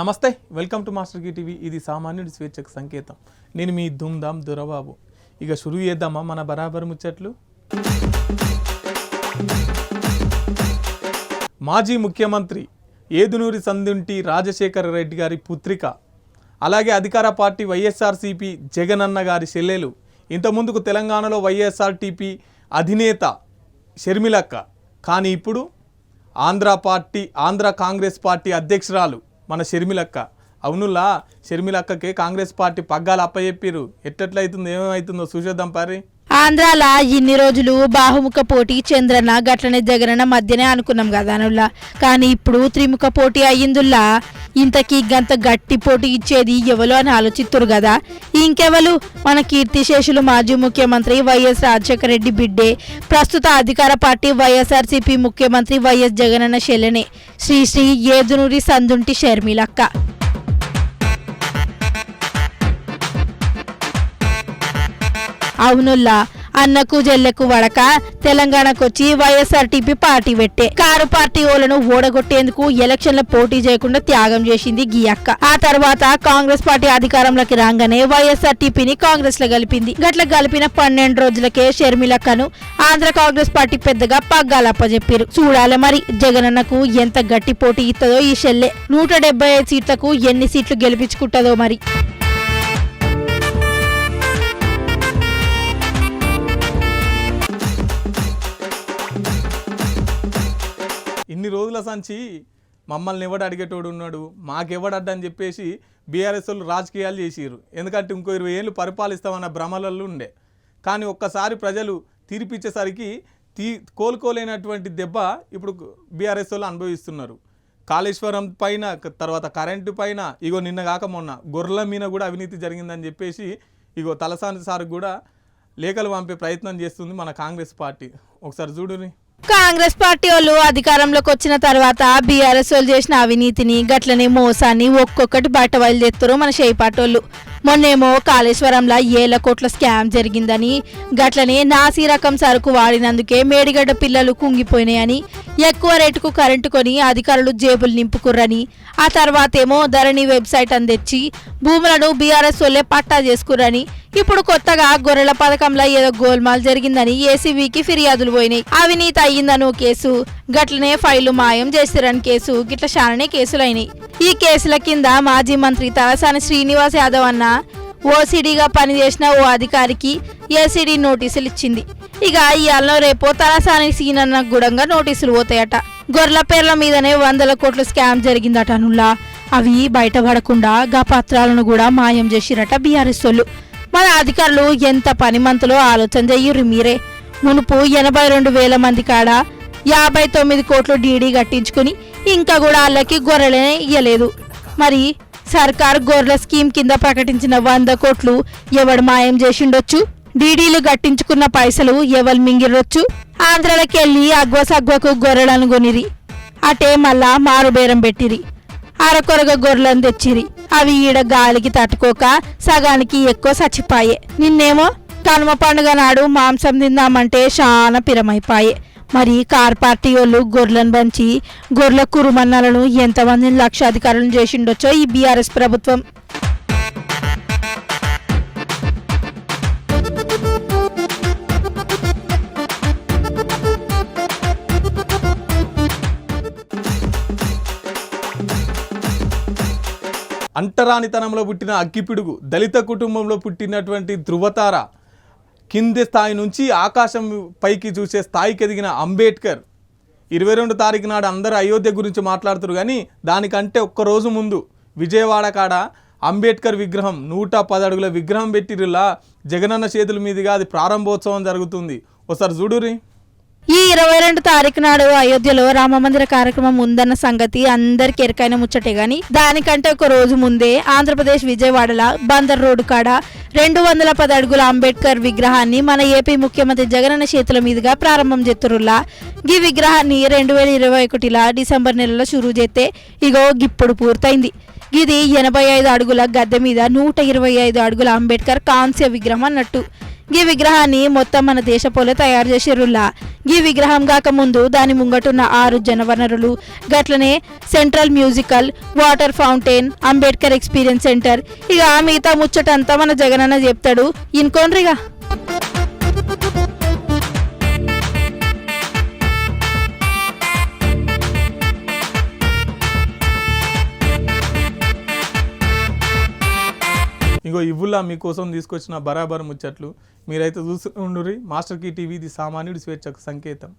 నమస్తే, welcome to master key TV. ఇది సామాన్యుడి స్వేచ్ఛకు సంకేతం. నేను మీ ధూమ్ధామ్ దొరబాబు. ఇక షురూ చేద్దామా మన బరాబర్ ముచ్చట్లు. మాజీ ముఖ్యమంత్రి ఏదునూరి సందుంటి రాజశేఖర రెడ్డి గారి పుత్రిక, అలాగే అధికార పార్టీ వైఎస్ఆర్సీపీ జగనన్న గారి చెల్లెలు, ఇంతకుముందుకు తెలంగాణలో వైఎస్ఆర్టీపీ అధినేత షర్మిలక్క, కానీ ఇప్పుడు ఆంధ్ర కాంగ్రెస్ పార్టీ అధ్యక్షురాలు మన షర్మిలక్క. అవునులా, షర్మిలక్కకి కాంగ్రెస్ పార్టీ పగ్గాలు అప్పచెప్పిరు. ఎట్లయితుందో ఏమవుతుందో చూసేద్దాం పారి. ఆంధ్రాల ఇన్ని రోజులు బాహుముఖ పోటీ చంద్రన్న గట్లనే జగనన్న మధ్యనే అనుకున్నాం కదా అనుల్లా, కానీ ఇప్పుడు త్రిముఖ పోటీ అయ్యిందుల్లా. ఇంతకీ గంత గట్టి పోటీ ఇచ్చేది ఎవరు అని ఆలోచిస్తురు కదా. ఇంకెవరు, మన కీర్తిశేషులు మాజీ ముఖ్యమంత్రి వైఎస్ రాజశేఖర రెడ్డి బిడ్డే, ప్రస్తుత అధికార పార్టీ వైఎస్ఆర్సీపీ ముఖ్యమంత్రి వైఎస్ జగనన్న చెల్లెనే శ్రీ ఏదునూరి సందుంటి షర్మిలక్క. అవునుల్లా, అన్నకు జల్లెకు వడక తెలంగాణకు వచ్చి వైఎస్ఆర్టీపీ పార్టీ పెట్టే కారు పార్టీ ఓలను ఓడగొట్టేందుకు ఎలక్షన్ల పోటీ చేయకుండా త్యాగం చేసింది గీ అక్క. ఆ తర్వాత కాంగ్రెస్ పార్టీ అధికారంలోకి రాగానే వైఎస్ఆర్టీపీని కాంగ్రెస్ లో కలిపింది. గట్ల కలిపిన 12 రోజులకే షర్మిలక్కను ఆంధ్ర కాంగ్రెస్ పార్టీ పెద్దగా పగ్గాలప్పచెప్పారు. చూడాలి మరి జగనన్నకు ఎంత గట్టి పోటీ ఇస్తుందో ఈ షెల్లె. 175 సీట్లకు ఎన్ని సీట్లు గెలిపించుకుంటుందో మరి. ఇన్ని రోజుల సంచి మమ్మల్ని ఎవడు అడిగేటోడు ఉన్నాడు, మాకెవడడ్డని చెప్పేసి బీఆర్ఎస్ వాళ్ళు రాజకీయాలు చేసిరు. ఎందుకంటే ఇంకో 20 ఏళ్ళు పరిపాలిస్తామన్న భ్రమలలో ఉండే. కానీ ఒక్కసారి ప్రజలు తీర్పిచ్చేసరికి కోలుకోలేనటువంటి దెబ్బ ఇప్పుడు బీఆర్ఎస్ వాళ్ళు అనుభవిస్తున్నారు. కాళేశ్వరం పైన, తర్వాత కరెంటు పైన, ఇగో నిన్న కాక మొన్న గొర్రెల మీద కూడా అవినీతి జరిగిందని చెప్పేసి ఇగో తలసాని సార్ కూడా లేఖలు పంపే ప్రయత్నం చేస్తుంది మన కాంగ్రెస్ పార్టీ. ఒకసారి చూడుని. కాంగ్రెస్ పార్టీ వాళ్ళు అధికారంలోకి వచ్చిన తర్వాత బీఆర్ఎస్ వాళ్ళు చేసిన అవినీతిని గట్లనే మోసాన్ని ఒక్కొక్కటి బయట బయలుదేస్తారు మన షేపాటోళ్ళు. మొన్నేమో కాళేశ్వరంలో 1,000 కోట్ల స్కామ్ జరిగిందని, గట్లనే నాసీ రకం సరుకు వాడినందుకే మేడిగడ్డ పిల్లలు కుంగిపోయినాయని, ఎక్కువ రేటుకు కరెంటు కొని అధికారులు జేబులు నింపుకుర్రని, ఆ తర్వాత ఏమో ధరణి వెబ్సైట్ అని తెచ్చి భూములను బీఆర్ఎస్ వాళ్ళే పట్టా చేసుకుర్రని, ఇప్పుడు కొత్తగా గొర్రెల పథకంలో ఏదో గోల్మాల్ జరిగిందని ఏసీబీకి ఫిర్యాదులు పోయినాయి. అవినీతి అయ్యిందను కేసు, గట్లనే ఫైళ్లు మాయం చేస్తారని కేసు, గిట్ల చాలానే కేసులు అయినాయి. ఈ కేసుల కింద మాజీ మంత్రి తలసాని శ్రీనివాస్ యాదవ్ అన్న ఓసీడీగా పనిచేసిన ఓ అధికారికి ఏసీడీ నోటీసులు ఇచ్చింది. ఇక ఇవాళ రేపో తలసాని సీనన్న గుడంగా నోటీసులు పోతాయట. గొర్రెల పేర్ల మీదనే 100 కోట్ల స్కామ్ జరిగిందట అనుల్లా. అవి బయటపడకుండా గా పత్రాలను కూడా మాయం చేసిరట బీఆర్ఎస్ వాళ్ళు. మన అధికారులు ఎంత పనిమంతులో ఆలోచన చెయ్యుర్రి మీరే. మునుపు 82,000 మంది కాడ 59 కోట్లు డీడీ కట్టించుకుని ఇంకా కూడా వాళ్ళకి గొర్రెలే ఇయ్యలేదు. మరి సర్కార్ గొర్రెల స్కీమ్ కింద ప్రకటించిన 100 కోట్లు ఎవడు మాయం చేసిండొచ్చు? డీడీలు కట్టించుకున్న పైసలు ఎవరు మింగిరొచ్చు? ఆంధ్రలోకి వెళ్ళి అగ్వసగ్వకు గొర్రెలను కొనిరి, అటే మళ్ళా మారుబేరం పెట్టిరి, అరకొరగా గొర్రెలను తెచ్చిరి. అవి ఈడ గాలికి తట్టుకోక సగానికి ఎక్కువ చచ్చిపాయే. నిన్నేమో కనుమ పండుగ నాడు మాంసం తిందామంటే చాలా పిరమైపాయే. మరి కార్ పార్టీ వాళ్ళు గొర్రెలను పంచి గొర్రెల కురుమన్నలను ఎంతమందిని లక్షాధికారులను చేసిండొచ్చో ఈ బీఆర్ఎస్ ప్రభుత్వం. అంటరానితనంలో పుట్టిన అగ్గిపిడుగు, దళిత కుటుంబంలో పుట్టినటువంటి ధృవతార, కింది స్థాయి నుంచి ఆకాశం పైకి చూసే స్థాయికి ఎదిగిన అంబేద్కర్ 22 తారీఖు నాడు అందరూ అయోధ్య గురించి మాట్లాడుతారు. కానీ దానికంటే ఒక్కరోజు ముందు విజయవాడ కాడ అంబేద్కర్ విగ్రహం 110 అడుగుల విగ్రహం పెట్టిరులా జగనన్న చేతుల మీదుగా అది ప్రారంభోత్సవం జరుగుతుంది. ఒకసారి చూడురి. ఈ 22 తారీఖు నాడు అయోధ్యలో రామమందిర కార్యక్రమం ఉందన్న సంగతి అందరికి ఎరకైన ముచ్చటే గాని, దానికంటే ఒక రోజు ముందే ఆంధ్రప్రదేశ్ విజయవాడల బందర్ రోడ్డు కాడ 210 అడుగుల అంబేద్కర్ విగ్రహాన్ని మన ఏపీ ముఖ్యమంత్రి జగనన్న చేతుల మీదుగా ప్రారంభం చేస్తురులా. ఈ విగ్రహాన్ని 2021 డిసెంబర్ నెలలో షురూ చేస్తే ఇగో ఇప్పుడు పూర్తయింది. ఇది 85 అడుగుల గద్దె మీద 125 అడుగుల అంబేద్కర్ కాంస్య విగ్రహం అన్నట్టు. ఈ విగ్రహాన్ని మొత్తం మన దేశపోలే తయారు చేసిర్రులా. ఈ విగ్రహం కాక ముందు దాని ముంగటున్న 6 జనవనరులు, గట్లనే central musical, water fountain, Ambedkar experience centre, ఇక మిగతా ముచ్చటంతా మన జగనన్న చెప్తాడు, ఇన్కోన్రిగా. ఇంకో ఇవ్వులా మీకోసం తీసుకొచ్చిన బరాబర్ ముచ్చట్లు మీరైతే చూస్తుండ్రి. మాస్టర్ కీ టీవీ, ఇది సామాన్యుడి స్వేచ్ఛకు సంకేతం.